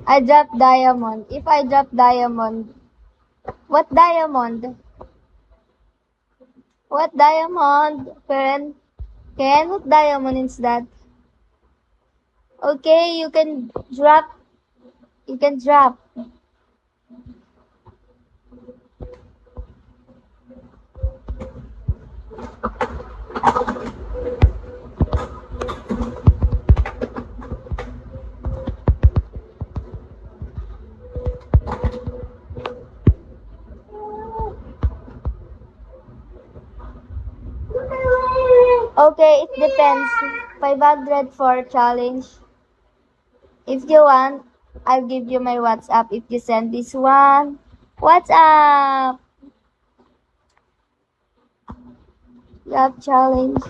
I drop diamond. If I drop diamond, what diamond? What diamond, Ken? Ken, what diamond is that? Okay, you can drop. You can drop. Okay, it depends. 500 for challenge. If you want, I'll give you my WhatsApp if you send this one. WhatsApp! Love challenge.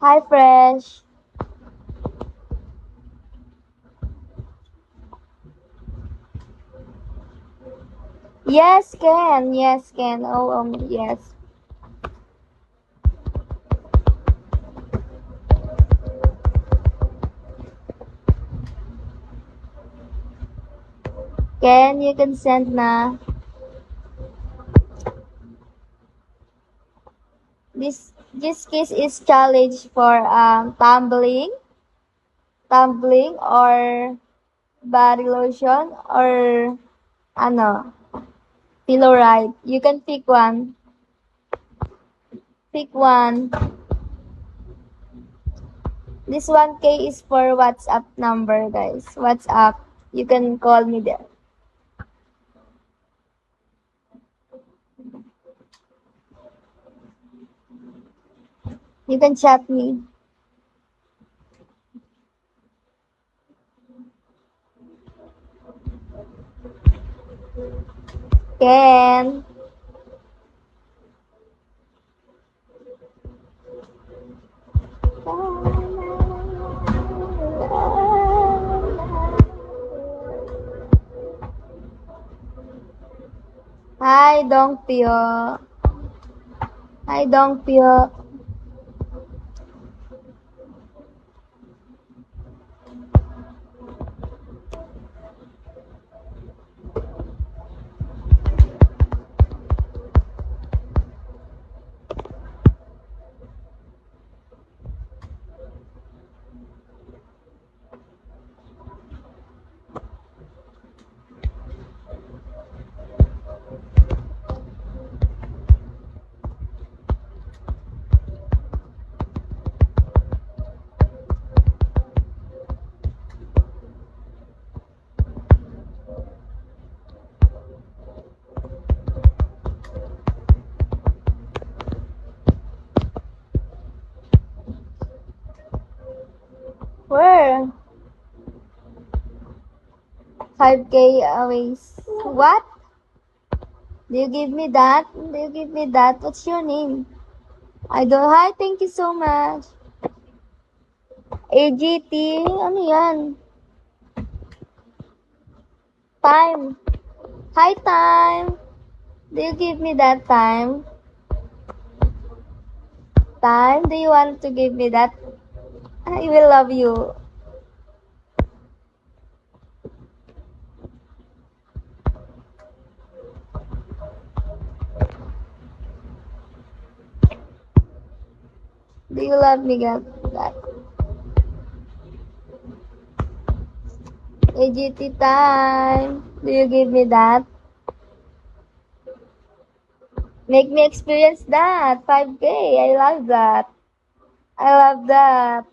Hi, Fresh. Yes, Ken. Yes, Ken. Oh, yes. Ken, you can send na. This case is challenge for tumbling or body lotion or ano, pillow ride. You can pick one. Pick one. This 1K is for WhatsApp number, guys. WhatsApp. You can call me there. You can chat me. Ken. Hi, Dong Pio. Hi, Dong Pio. Where? 5K away. What? Do you give me that? Do you give me that? What's your name? I don't. Hi, thank you so much. AGT, ano yan? Time. Hi, time. Do you give me that time? Time, do you want to give me that? I will love you. Do you love me, God? That. AGT time. Do you give me that? Make me experience that. 5K. I love that. I love that.